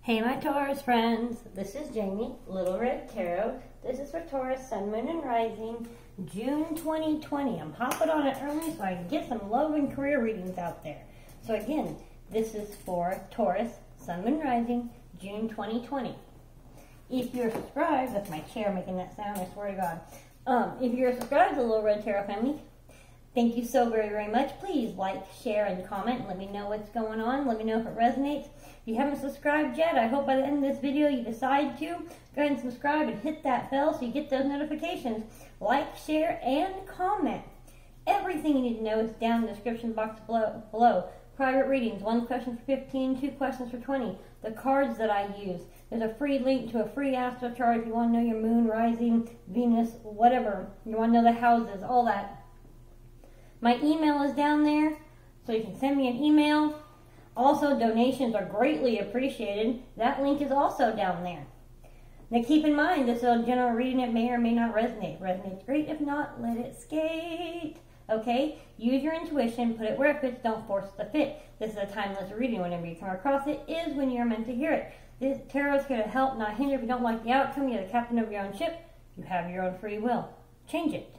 Hey my Taurus friends, this is Jamie, Little Red Tarot. This is for Taurus, Sun, Moon, and Rising, June 2020. I'm hopping on it early so I can get some love and career readings out there. So again, this is for Taurus, Sun, Moon, Rising, June 2020. If you're subscribed, that's my chair making that sound, I swear to God. If you're subscribed to the Little Red Tarot family, thank you so very, very much. Please like, share, and comment and let me know what's going on. Let me know if it resonates. If you haven't subscribed yet, I hope by the end of this video you decide to. Go ahead and subscribe and hit that bell so you get those notifications. Like, share, and comment. Everything you need to know is down in the description box below. Private readings, 1 question for 15, 2 questions for 20. The cards that I use. There's a free link to a free astro chart if you want to know your moon, rising, Venus, whatever. You want to know the houses, all that. My email is down there, so you can send me an email. Also, donations are greatly appreciated. That link is also down there. Now keep in mind, this is a general reading. It may or may not resonate. Resonates great. If not, let it skate. Okay? Use your intuition. Put it where it fits. Don't force it to fit. This is a timeless reading. Whenever you come across it is when you're meant to hear it. This tarot is here to help, not hinder. If you don't like the outcome, you're the captain of your own ship. You have your own free will. Change it.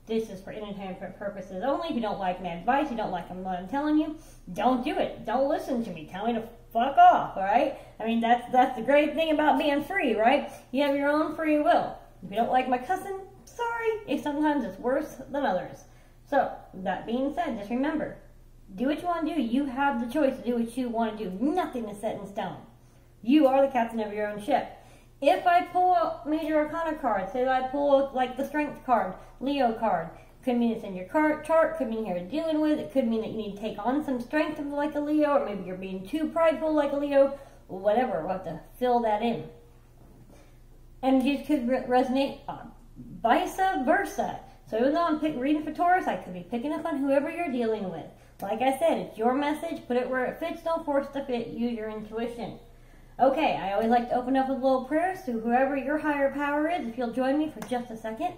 This is for entertainment purposes only. If you don't like my advice, you don't like what I'm telling you, don't do it. Don't listen to me. Tell me to fuck off, all right? I mean, that's the great thing about being free, right? You have your own free will. If you don't like my cussing, sorry. Sometimes it's worse than others. So, that being said, just remember, do what you want to do. You have the choice to do what you want to do. Nothing is set in stone. You are the captain of your own ship. If I pull a major arcana card, say that I pull like the strength card, Leo card, could mean it's in your chart, could mean you're dealing with, it could mean that you need to take on some strength like a Leo, or maybe you're being too prideful like a Leo, whatever, we'll have to fill that in. Energies could resonate vice versa. So even though I'm reading for Taurus, I could be picking up on whoever you're dealing with. Like I said, it's your message, put it where it fits, don't force it to fit, use your intuition. Okay, I always like to open up with a little prayer, so whoever your higher power is, if you'll join me for just a second.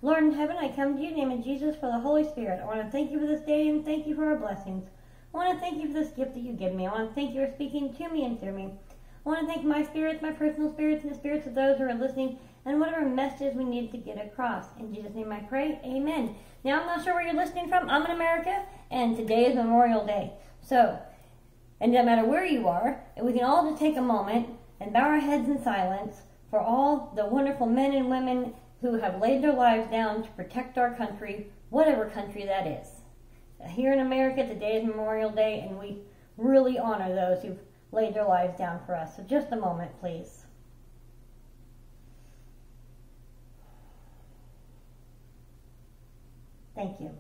Lord in heaven, I come to you in the name of Jesus for the Holy Spirit. I want to thank you for this day and thank you for our blessings. I want to thank you for this gift that you give me. I want to thank you for speaking to me and through me. I want to thank my spirits, my personal spirits, and the spirits of those who are listening, and whatever messages we need to get across. In Jesus' name I pray, amen. Now, I'm not sure where you're listening from. I'm in America, and today is Memorial Day. So, and no matter where you are, we can all just take a moment and bow our heads in silence for all the wonderful men and women who have laid their lives down to protect our country, whatever country that is. Here in America, today is Memorial Day, and we really honor those who've laid their lives down for us. So just a moment, please. Thank you.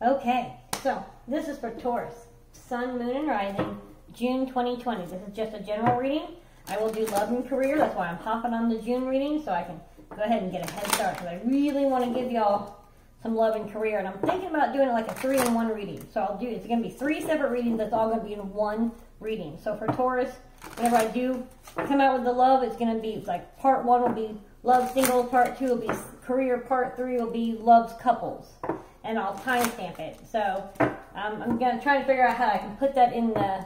Okay, so this is for Taurus, Sun, Moon, and Rising, June 2020. This is just a general reading. I will do love and career. That's why I'm hopping on the June reading, so I can go ahead and get a head start, because I really want to give y'all some love and career. And I'm thinking about doing it like a 3-in-1 reading. So I'll do, it's going to be 3 separate readings that's all going to be in one reading. So for Taurus, whenever I do come out with the love, it's going to be like part 1 will be love singles, part 2 will be career, part 3 will be loves couples. And I'll timestamp it. So I'm going to try to figure out how I can put that in the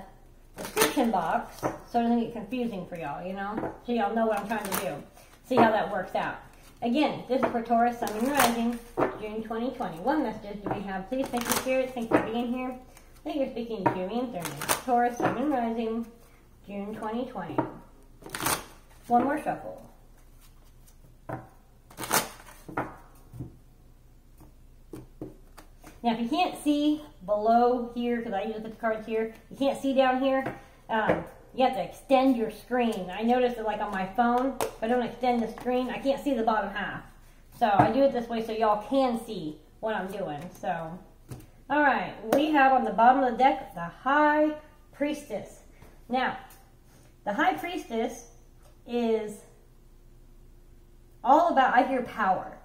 description box so it doesn't get confusing for y'all, you know? So y'all know what I'm trying to do. See how that works out. Again, this is for Taurus, Sun, and Rising, June 2020. One message do we have? Please, thank you, Spirit. Thank you for being here. Thank you for speaking to me and through me. Taurus, Sun, and Rising, June 2020. One more shuffle. Now, if you can't see below here, because I usually put the cards here, you can't see down here, you have to extend your screen. I noticed that like on my phone, if I don't extend the screen, I can't see the bottom half. So I do it this way so y'all can see what I'm doing. So, all right, we have on the bottom of the deck, the High Priestess. Now, the High Priestess is all about, I hear power,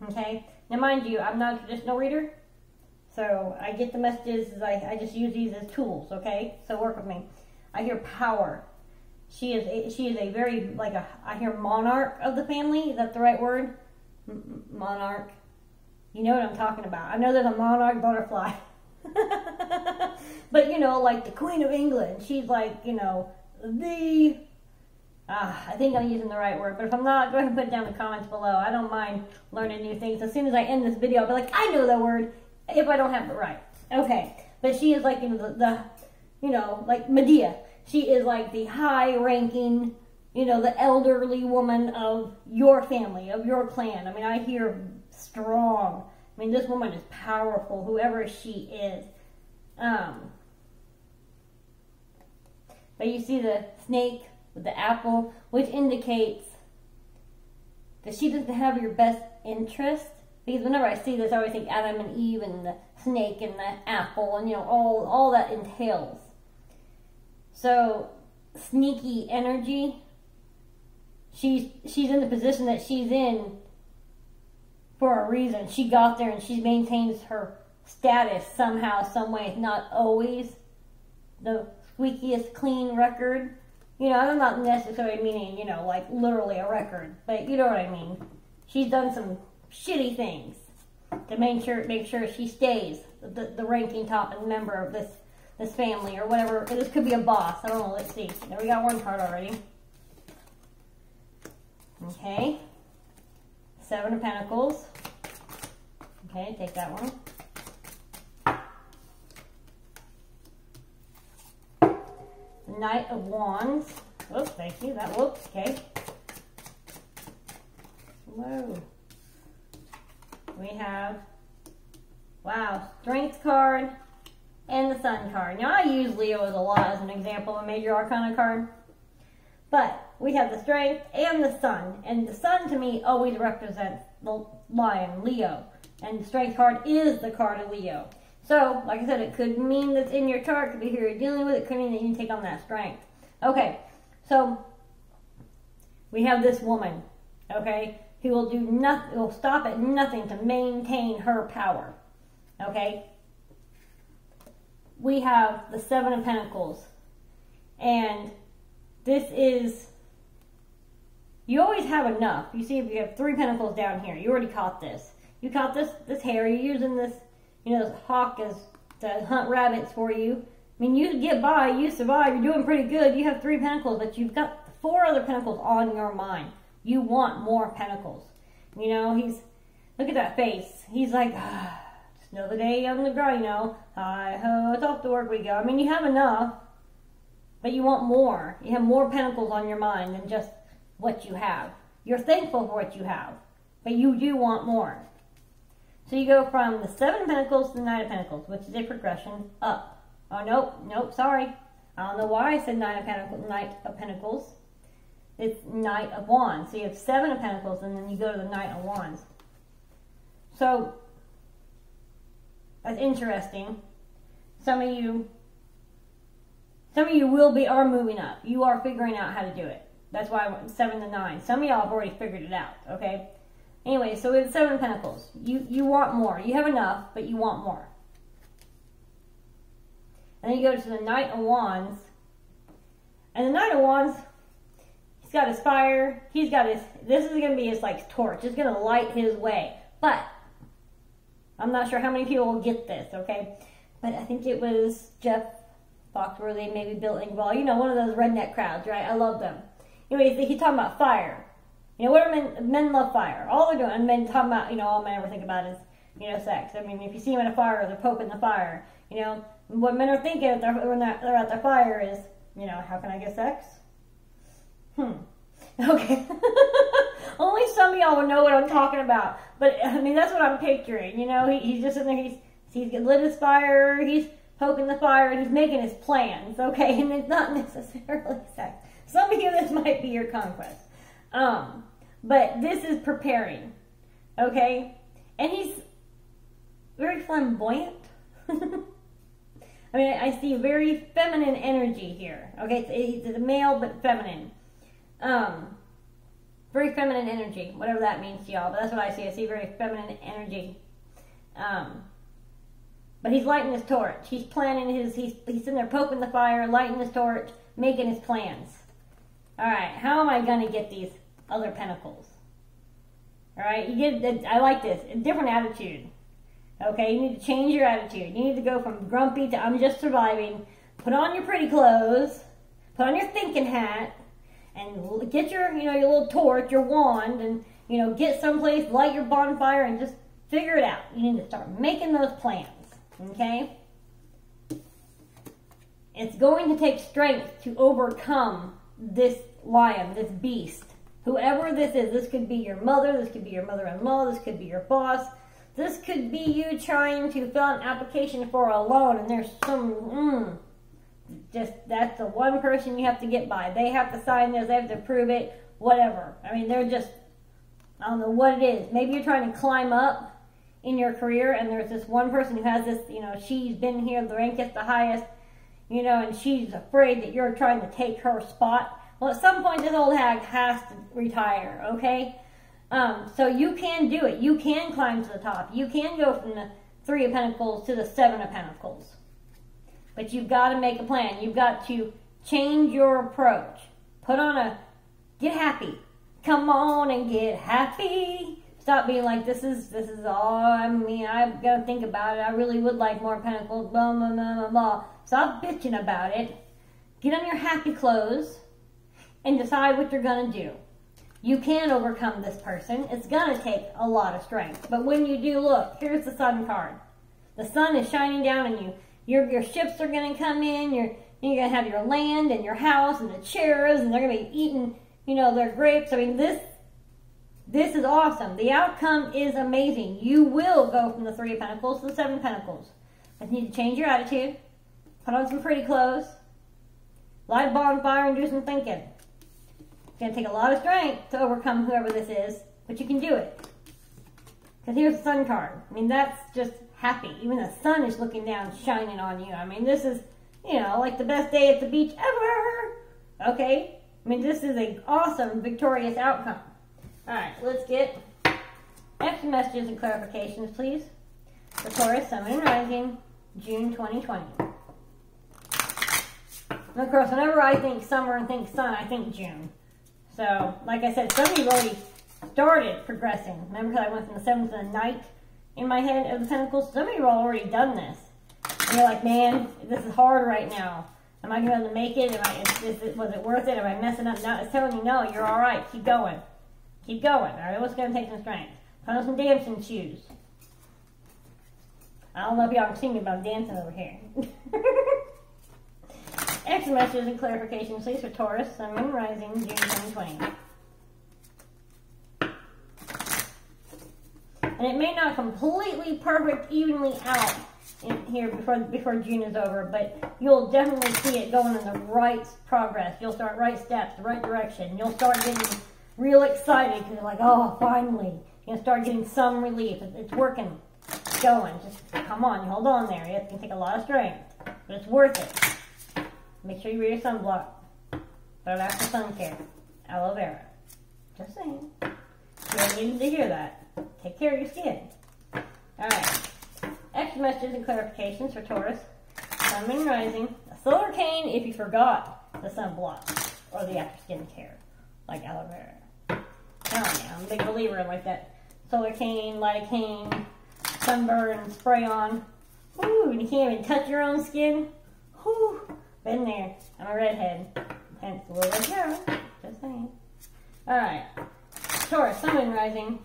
okay? Now, mind you, I'm not a traditional reader. So I get the messages, I just use these as tools, okay? So work with me. I hear power. She is a very, like I hear monarch of the family. Is that the right word? Monarch. You know what I'm talking about. I know there's a monarch butterfly. But, you know, like the Queen of England. She's like, you know, the I think I'm using the right word, but if I'm not, go ahead and put it down in the comments below. I don't mind learning new things. As soon as I end this video, I'll be like, I know the word, if I don't have it right. Okay, but she is like, you know, like Medea. She is like the high-ranking, you know, the elderly woman of your family, of your clan. I mean, I hear strong. I mean, this woman is powerful, whoever she is. But you see the snake with the apple, which indicates that she doesn't have your best interest. Because whenever I see this, I always think Adam and Eve and the snake and the apple and, you know, all that entails. So, sneaky energy. She's in the position that she's in for a reason. She got there and she maintains her status somehow, some way. Not always the squeakiest clean record. You know, I'm not necessarily meaning, you know, like literally a record, but you know what I mean. She's done some shitty things to make sure she stays the ranking top member of this family or whatever. This could be a boss. I don't know. Let's see. There, we got one card already. Okay. 7 of Pentacles. Okay, take that one. The Knight of Wands. Whoops, thank you. Whoops, okay. Whoa. We have, wow, Strength card and the Sun card. Now, I use Leo as a lot as an example, a major arcana card. But we have the Strength and the Sun. And the Sun, to me, always represents the Lion, Leo. And the Strength card is the card of Leo. So, like I said, it could mean that's in your chart. It could be who you're dealing with. It could mean that you can take on that strength. Okay, so we have this woman, okay, who will do nothing, will stop at nothing to maintain her power. Okay? We have the 7 of Pentacles. And this is, you always have enough. You see, if you have 3 Pentacles down here, you already caught this. You caught this hair. You're using this, you know, this hawk as to hunt rabbits for you. I mean, you get by, you survive, you're doing pretty good. You have 3 Pentacles, but you've got 4 other Pentacles on your mind. You want more Pentacles. You know, look at that face. He's like, just another day on the grind, you know. Hi-ho, it's off to work we go. I mean, you have enough, but you want more. You have more Pentacles on your mind than just what you have. You're thankful for what you have, but you do want more. So you go from the 7 of Pentacles to the 9 of Pentacles, which is a progression up. Oh, nope, sorry. I don't know why I said Knight of Pentacles. It's Knight of Wands. So you have 7 of Pentacles, and then you go to the Knight of Wands. So, that's interesting. Some of you are moving up. You are figuring out how to do it. That's why I went 7 to 9. Some of y'all have already figured it out, okay? Anyway, so we have 7 of Pentacles. You want more. You have enough, but you want more. And then you go to the Knight of Wands. And the Knight of Wands, he's got his fire. He's got his, this is going to be his like torch. It's going to light his way. But, I'm not sure how many people will get this, okay? But I think it was Jeff Foxworthy, maybe Bill Engvall. You know, one of those redneck crowds, right? I love them. Anyway, he's talking about fire. You know, what are men love fire. All they're doing, and men talking about, you know, all men ever think about is, you know, sex. I mean, if you see them in a fire, they're poking the fire. You know, what men are thinking when they're at their fire is, you know, how can I get sex? Okay. Only some of y'all will know what I'm talking about. But, I mean, that's what I'm picturing. You know, he's just sitting there, he's lit his fire, he's poking the fire, and he's making his plans, okay? And it's not necessarily sex. Some of you, this might be your conquest. But this is preparing, okay? And he's very flamboyant. I mean, I see very feminine energy here, okay? It's a male, but feminine. Very feminine energy, whatever that means to y'all, but that's what I see. I see very feminine energy. But he's lighting his torch. He's planning he's sitting there poking the fire, lighting his torch, making his plans. All right, how am I going to get these other Pentacles? All right, I like this, a different attitude. Okay, you need to change your attitude. You need to go from grumpy to I'm just surviving. Put on your pretty clothes. Put on your thinking hat. and get your, you know, your little torch, your wand, and, you know, get someplace, light your bonfire, and just figure it out. You need to start making those plans, okay? It's going to take strength to overcome this lion, this beast. Whoever this is, this could be your mother, this could be your mother-in-law, this could be your boss. This could be you trying to fill out an application for a loan, and there's some, just, that's the one person you have to get by. They have to sign this, they have to approve it, whatever. I mean, they're just, I don't know what it is. Maybe you're trying to climb up in your career, and there's this one person who has this, you know, she's been here, the rank is the highest, you know, and she's afraid that you're trying to take her spot. Well, at some point, this old hag has to retire, okay? So you can do it. You can climb to the top. You can go from the 3 of Pentacles to the 7 of Pentacles. But you've got to make a plan. You've got to change your approach. Put on a, get happy. Come on and get happy. Stop being like, this is all, I mean, I've got to think about it. I really would like more Pentacles, blah, blah, blah, blah, blah. Stop bitching about it. Get on your happy clothes and decide what you're going to do. You can overcome this person. It's going to take a lot of strength. But when you do, look, here's the sun card. The sun is shining down on you. Your ships are going to come in. You're going to have your land and your house and the chairs, and they're going to be eating, you know, their grapes. I mean, this is awesome. The outcome is amazing. You will go from the 3 of Pentacles to the 7 of Pentacles. But you need to change your attitude. Put on some pretty clothes. Light a bonfire and do some thinking. It's going to take a lot of strength to overcome whoever this is, but you can do it. Because here's the sun card. I mean, that's just happy. Even the sun is looking down, shining on you. I mean, this is, you know, like the best day at the beach ever. Okay? I mean, this is an awesome, victorious outcome. Alright, let's get extra messages and clarifications, please. For Taurus, Sun, Moon, Rising, June 2020. And of course, whenever I think summer and think sun, I think June. So, like I said, some of you have already started progressing. Remember how I went from the 7th to the Knight in my head of the Pentacles? Some of you have already done this. And you're like, man, this is hard right now. Am I going to make it? Was it worth it? Am I messing up? No, it's telling you, no, you're all right. Keep going. Keep going. All right, what's going to take some strength? Put on some dancing shoes. I don't know if y'all can see me, but I'm dancing over here. Extra messages and clarifications, please, for Taurus, Sun, Moon, Rising, June 2020. And it may not completely perfect evenly out in here before June is over, but you'll definitely see it going in the right progress. You'll start right steps, the right direction. You'll start getting real excited because you're like, oh, finally. You'll start getting some relief. It's working. It's going. Just come on. Hold on there. It's going to take a lot of strength, but it's worth it. Make sure you wear your sunblock. Put it after sun care. Aloe vera. Just saying. You needed to hear that. Take care of your skin. Alright. Extra messages and clarifications for Taurus, Sun, Moon, Rising. A solar cane if you forgot the sunblock or the after skin care, like aloe vera. I'm a big believer in like that solar cane, lidocaine, sunburn, spray on. Ooh, you can't even touch your own skin. Whew. Been there. I'm a redhead. Hence the Lil'RedTarot. Just saying. Alright. Taurus, Sun, Moon, Rising,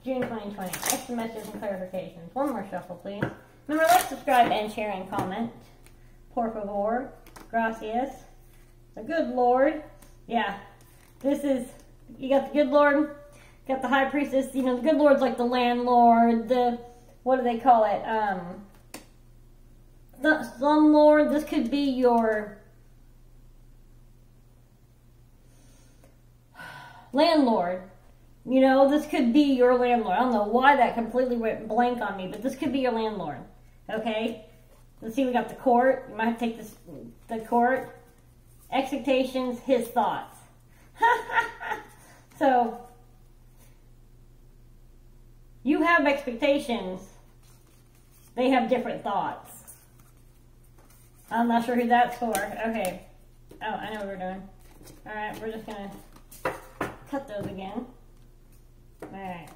June 2020. Extra messages and clarifications. One more shuffle, please. Remember, like, subscribe, and share, and comment. Por favor. Gracias. The good Lord. Yeah. This is, you got the good Lord, got the High Priestess. You know, the good Lord's like the landlord, the, what do they call it? The slumlord. This could be your landlord. You know, this could be your landlord. I don't know why that completely went blank on me, but this could be your landlord. Okay? Let's see, we got the court. You might have to take this, the court. Expectations, his thoughts. So, you have expectations. They have different thoughts. I'm not sure who that's for. Okay. Oh, I know what we're doing. Alright, we're just going to cut those again. Alright.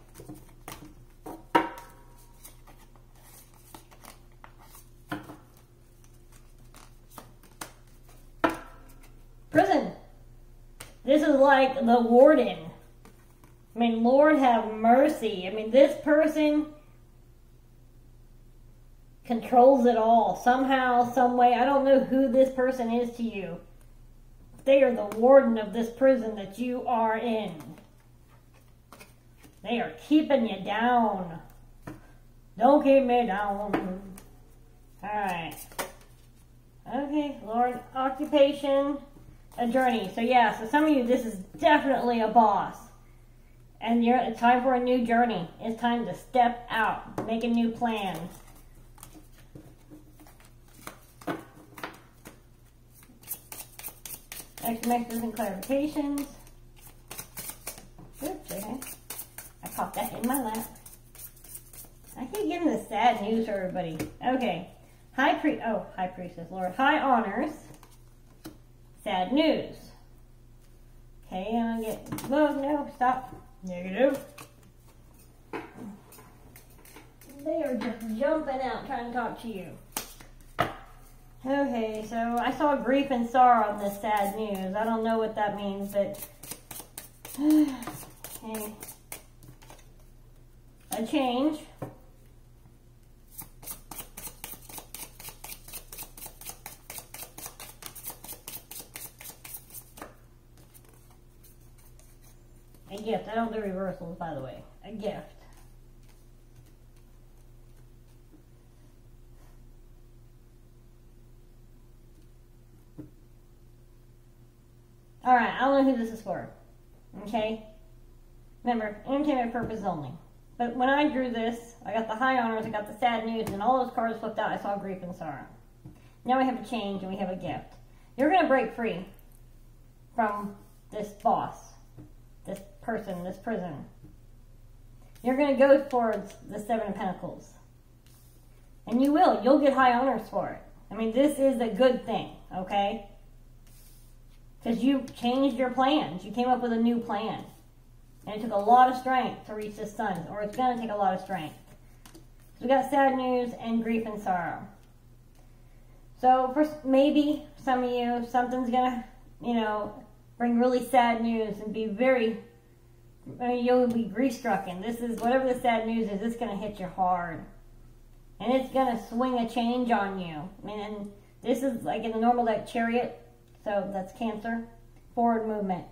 This is like the warden. I mean, Lord have mercy. I mean, this person controls it all. Somehow, some way. I don't know who this person is to you. They are the warden of this prison that you are in. They are keeping you down. Don't keep me down. Alright. Okay, Lord, occupation, a journey. So yeah, so some of you, this is definitely a boss. And it's time for a new journey. It's time to step out, make a new plan. Explanations and clarifications. Oops, okay. I caught that in my lap. I keep giving the sad news for everybody. Okay. High Priestess, Lord. High honors. Sad news. Okay, I'm gonna get, no, stop. Negative. They are just jumping out trying to talk to you. Okay, so I saw grief and sorrow on this sad news. I don't know what that means, but okay. A change. A gift. I don't do reversals, by the way. A gift. Alright, I don't know who this is for. Okay? Remember, entertainment purpose only. But when I drew this, I got the high honors, I got the sad news, and all those cards flipped out, I saw grief and sorrow. Now we have a change and we have a gift. You're going to break free from this boss, this person, this prison. You're going to go towards the Seven of Pentacles. And you will. You'll get high honors for it. I mean, this is a good thing, okay? Because you changed your plans. You came up with a new plan. And it took a lot of strength to reach this sun. Or it's going to take a lot of strength. So we got sad news and grief and sorrow. So for maybe some of you, something's going to, you know, bring really sad news and be very, I mean, you'll be grief-strucken. This is, whatever the sad news is, it's going to hit you hard. And it's going to swing a change on you. I mean, and this is like in the normal deck, Chariot. So that's Cancer. Forward movement.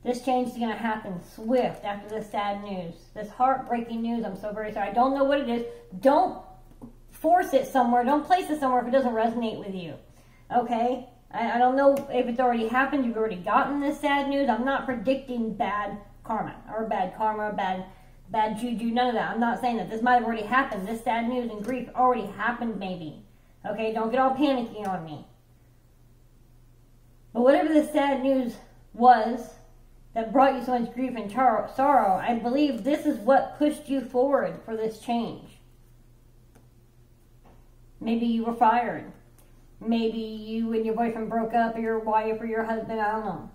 This change is going to happen swift after this sad news. This heartbreaking news. I'm so very sorry. I don't know what it is. Don't force it somewhere. Don't place it somewhere if it doesn't resonate with you. Okay? I don't know if it's already happened. You've already gotten this sad news. I'm not predicting bad karma. Or bad karma. Bad juju. None of that. I'm not saying that. This might have already happened. This sad news and grief already happened maybe. Okay? Don't get all panicky on me. But whatever this sad news was that brought you so much grief and sorrow, I believe this is what pushed you forward for this change. Maybe you were fired. Maybe you and your boyfriend broke up, or your wife or your husband, I don't know.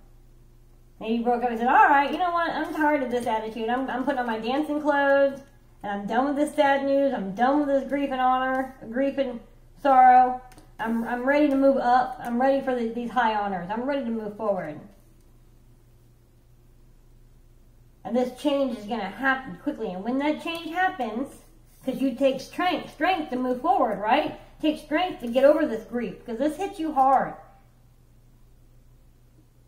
Maybe you broke up and said, all right, you know what, I'm tired of this attitude. I'm putting on my dancing clothes, and I'm done with this sad news. I'm done with this grief and sorrow. I'm ready to move up. I'm ready for these high honors. I'm ready to move forward. And this change is going to happen quickly. And when that change happens, because you take strength to move forward, right? Take strength to get over this grief, because this hits you hard.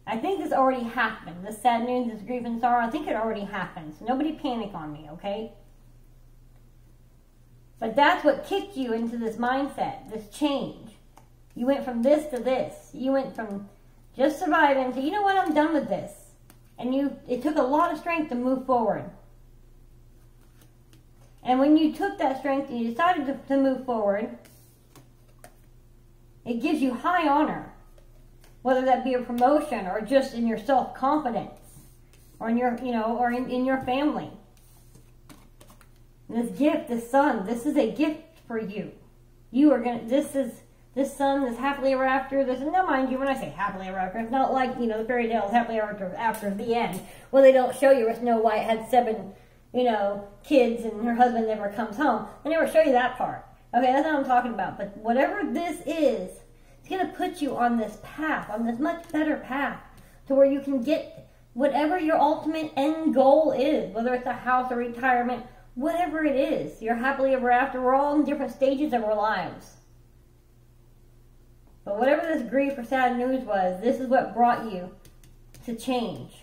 I think this already happened. This sad news, this grief and sorrow, I think it already happened. So nobody panic on me, okay? But that's what kicked you into this mindset, this change. You went from this to this. You went from just surviving to, you know what, I'm done with this. And it took a lot of strength to move forward. And when you took that strength and you decided to move forward, it gives you high honor. Whether that be a promotion or just in your self-confidence. Or in your, or in your family. And this gift, this sun, this is a gift for you. You are going to, this sun, this happily ever after, now mind you, when I say happily ever after, it's not like, the fairy tales happily ever after the end, where they don't show you where Snow White had 7, kids and her husband never comes home. They never show you that part. Okay, that's what I'm talking about. But whatever this is, it's going to put you on this path, on this much better path to where you can get whatever your ultimate end goal is, whether it's a house or retirement, whatever it is. You're happily ever after. We're all in different stages of our lives. But whatever this grief or sad news was, this is what brought you to change,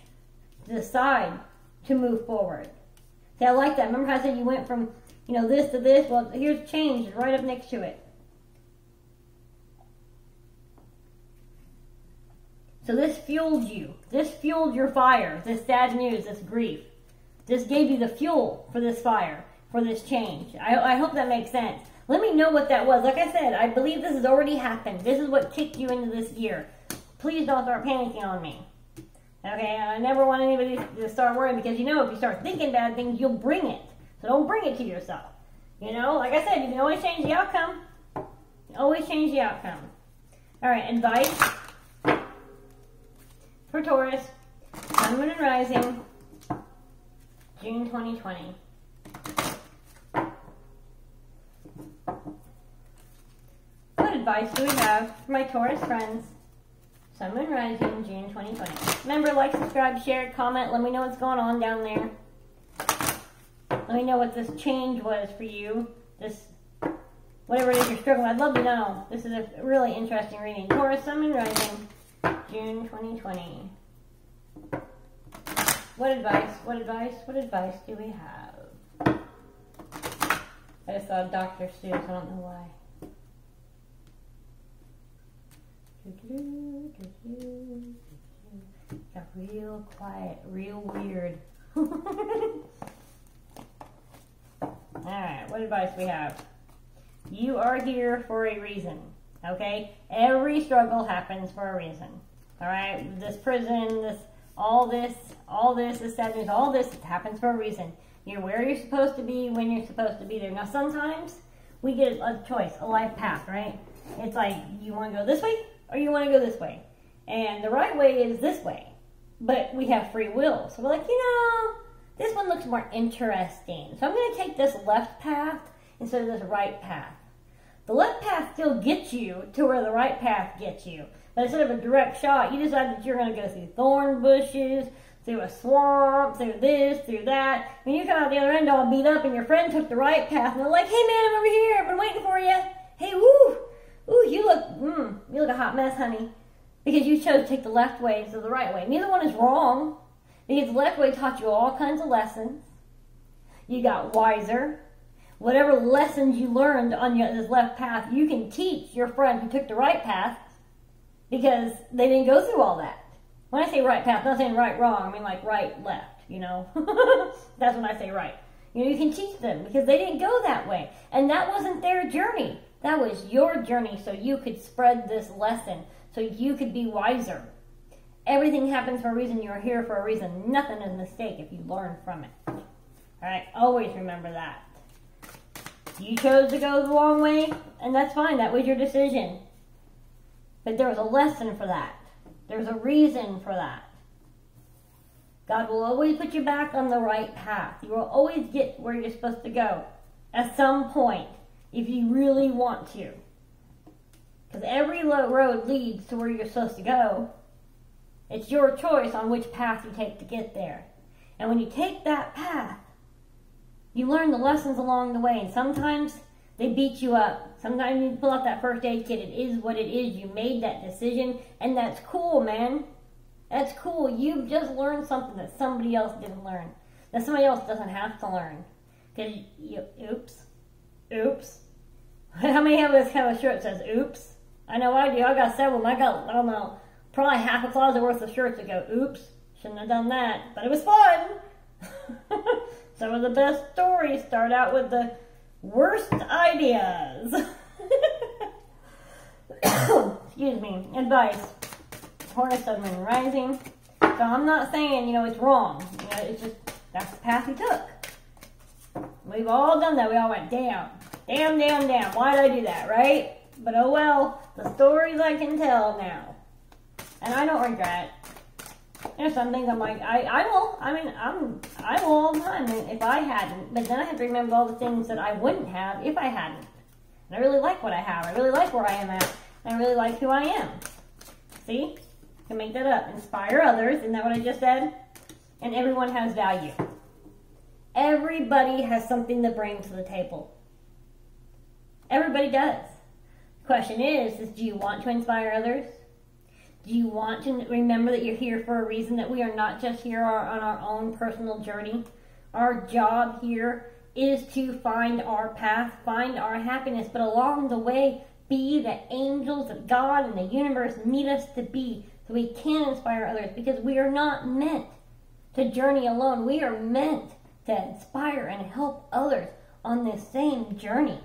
to decide to move forward. See, I like that. Remember how I said you went from, you know, this to this? Well, here's change. It's right up next to it. So this fueled you. This fueled your fire. This sad news, this grief. This gave you the fuel for this fire, for this change. I hope that makes sense. Let me know what that was. Like I said, I believe this has already happened. This is what kicked you into this year. Please don't start panicking on me. Okay, I never want anybody to start worrying, because you know if you start thinking bad things, you'll bring it. So don't bring it to yourself. You know, like I said, you can always change the outcome. Always change the outcome. All right, advice for Taurus, Sun, Moon, and Rising, June 2020. What advice do we have for my Taurus friends? Sun, Moon, Rising, June 2020. Remember, like, subscribe, share, comment. Let me know what's going on down there. Let me know what this change was for you. This, whatever it is you're struggling with. I'd love to know. This is a really interesting reading. Taurus, Sun, Moon, Rising, June 2020. What advice do we have? I just saw Dr. Seuss. I don't know why. Got real quiet, real weird. Alright, what advice we have? You are here for a reason, okay? Every struggle happens for a reason, alright? This prison, all this sadness, all this happens for a reason. You're where you're supposed to be, when you're supposed to be there. Now, sometimes we get a choice, a life path, right? It's like, you want to go this way, or you want to go this way. And the right way is this way. But we have free will. So we're like, you know, this one looks more interesting. So I'm going to take this left path instead of this right path. The left path still gets you to where the right path gets you. But instead of a direct shot, you decide that you're going to go through thorn bushes, through a swamp, through this, through that. When you come out the other end all beat up and your friend took the right path and they're like, hey man, I'm over here. I've been waiting for you. Hey, woo. Ooh, you look a hot mess, honey. Because you chose to take the left way instead of the right way. Neither one is wrong. Because the left way taught you all kinds of lessons. You got wiser. Whatever lessons you learned on this left path, you can teach your friend who took the right path, because they didn't go through all that. When I say right path, I'm not saying right, wrong. I mean like right, left, you know. That's when I say right. You know, you can teach them because they didn't go that way. And that wasn't their journey. That was your journey, so you could spread this lesson, so you could be wiser. Everything happens for a reason. You're here for a reason. Nothing is a mistake if you learn from it. All right? Always remember that. You chose to go the wrong way, and that's fine. That was your decision. But there was a lesson for that. There's a reason for that. God will always put you back on the right path. You will always get where you're supposed to go at some point, if you really want to. Because every road leads to where you're supposed to go. It's your choice on which path you take to get there. And when you take that path, you learn the lessons along the way. And sometimes they beat you up. Sometimes you pull out that first aid kit. It is what it is. You made that decision. And that's cool, man. That's cool. You've just learned something that somebody else didn't learn. That somebody else doesn't have to learn. Because oops. How many have this kind of shirt that says oops? I know I do. I got several of them. I got, I don't know, probably half a closet worth of shirts that go, oops, shouldn't have done that. But it was fun. Some of the best stories start out with the worst ideas. Excuse me. Advice. Taurus, Sun, Moon, Rising. So I'm not saying, you know, it's wrong. You know, it's just, that's the path he took. We've all done that. We all went down. Damn. Why did I do that, right? But oh well, the stories I can tell now. And I don't regret. There's some things I'm like, I will all the time if I hadn't. But then I have to remember all the things that I wouldn't have if I hadn't. And I really like what I have. I really like where I am at. And I really like who I am. See? I can make that up. Inspire others. Isn't that what I just said? And everyone has value. Everybody has something to bring to the table. Everybody does. The question is do you want to inspire others? Do you want to remember that you're here for a reason, that we are not just here on our own personal journey? Our job here is to find our path, find our happiness, but along the way, be the angels of God and the universe need us to be, so we can inspire others, because we are not meant to journey alone. We are meant to inspire and help others on this same journey.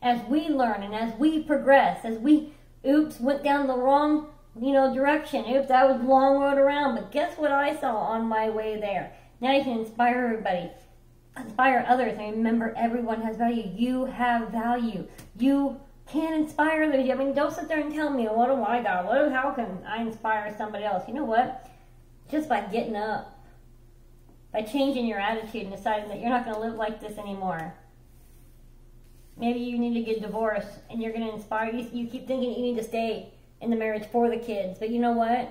As we learn and as we progress, as we, went down the wrong, direction. Oops, that was a long road around, but guess what I saw on my way there? Now you can inspire everybody, inspire others, and remember everyone has value. You have value. You can inspire others. I mean, don't sit there and tell me, what do I got? How can I inspire somebody else? You know what? Just by getting up, by changing your attitude and deciding that you're not going to live like this anymore. Maybe you need to get divorced and you're going to inspire. You keep thinking you need to stay in the marriage for the kids. But you know what?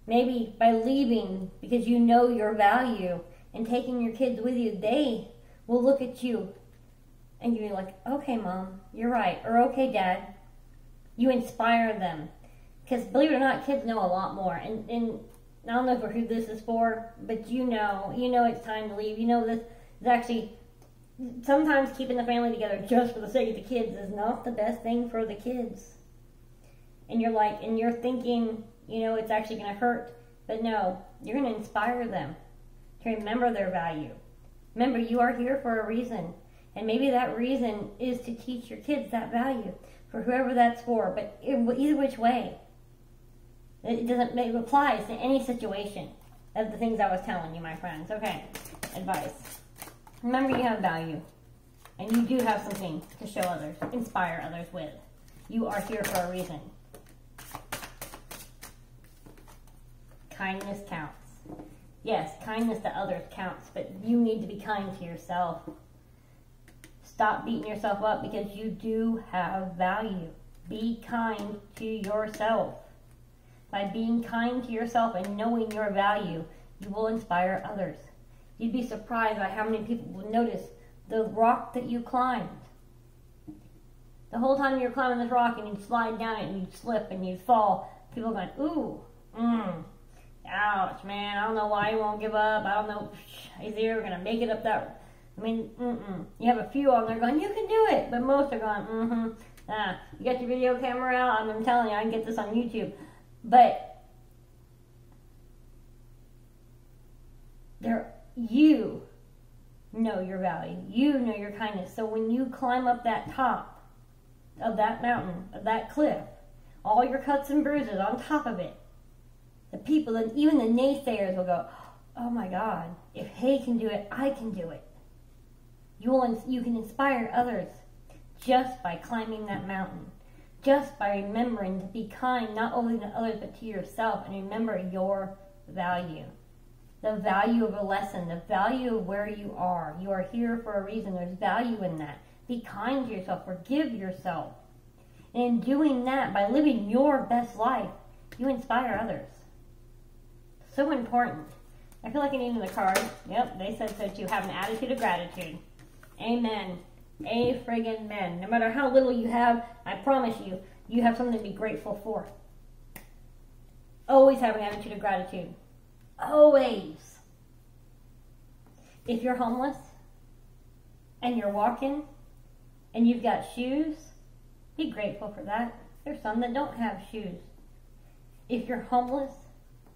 Maybe by leaving because you know your value and taking your kids with you, they will look at you and you're like, okay, Mom, you're right. Or okay, Dad. You inspire them. Because believe it or not, kids know a lot more. And I don't know who this is for, but you know it's time to leave. You know this is actually, sometimes keeping the family together just for the sake of the kids is not the best thing for the kids. And you're thinking, it's actually going to hurt. But no, you're going to inspire them to remember their value. Remember, you are here for a reason. And maybe that reason is to teach your kids that value, for whoever that's for. But either which way, it applies to any situation of the things I was telling you, my friends. Okay, advice. Remember, you have value. And you do have something to show others, inspire others with. You are here for a reason. Kindness counts. Yes, kindness to others counts, but you need to be kind to yourself. Stop beating yourself up because you do have value. Be kind to yourself. By being kind to yourself and knowing your value, you will inspire others. You'd be surprised by how many people will notice the rock that you climbed. The whole time you're climbing this rock and you'd slide down it and you'd slip and you'd fall, people are going, ooh, ouch, man, I don't know why you won't give up. I don't know, is he ever going to make it up that? I mean, You have a few on there going, you can do it, but most are going, you got your video camera out, I'm telling you, I can get this on YouTube. But you know your value. You know your kindness. So when you climb up that top of that mountain, of that cliff, all your cuts and bruises on top of it, the people, and even the naysayers will go, oh my God, if he can do it, I can do it. You can inspire others just by climbing that mountain. Just by remembering to be kind, not only to others, but to yourself, and remember your value. The value of a lesson, the value of where you are. You are here for a reason. There's value in that. Be kind to yourself. Forgive yourself. And in doing that, by living your best life, you inspire others. So important. I feel like I need another card. Yep, they said so too. Have an attitude of gratitude. Amen. A friggin' men. No matter how little you have, I promise you, you have something to be grateful for. Always have an attitude of gratitude. Always. If you're homeless and you're walking and you've got shoes, be grateful for that. There's some that don't have shoes. If you're homeless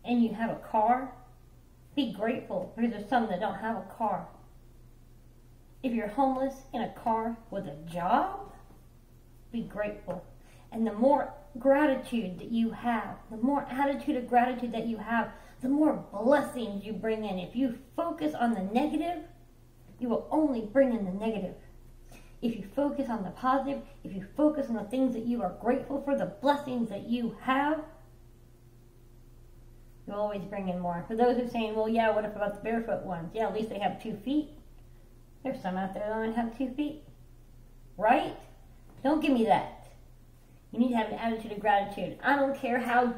and you have a car, be grateful because there's some that don't have a car. If you're homeless in a car with a job, be grateful. And the more gratitude that you have, the more attitude of gratitude that you have, the more blessings you bring in. If you focus on the negative, you will only bring in the negative. If you focus on the positive, if you focus on the things that you are grateful for, the blessings that you have, you'll always bring in more. For those who are saying, well, yeah, what about the barefoot ones? Yeah, at least they have 2 feet. There's some out there that don't have 2 feet. Right? Don't give me that. You need to have an attitude of gratitude. I don't care how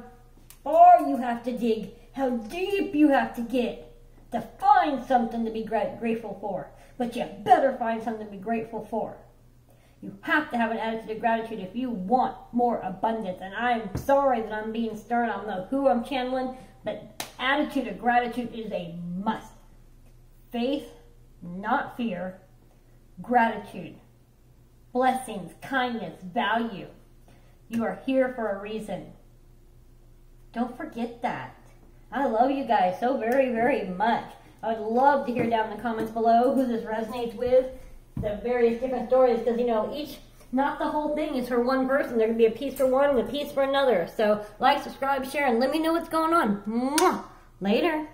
far you have to dig, how deep you have to get to find something to be grateful for. But you better find something to be grateful for. You have to have an attitude of gratitude if you want more abundance. And I'm sorry that I'm being stern. I don't know who I'm channeling, but attitude of gratitude is a must. Faith, not fear. Gratitude. Blessings, kindness, value. You are here for a reason. Don't forget that. I love you guys so very, very much. I would love to hear down in the comments below who this resonates with. The various different stories, because, you know, not the whole thing is for one person. There can be a piece for one and a piece for another. So, like, subscribe, share, and let me know what's going on. Mwah! Later.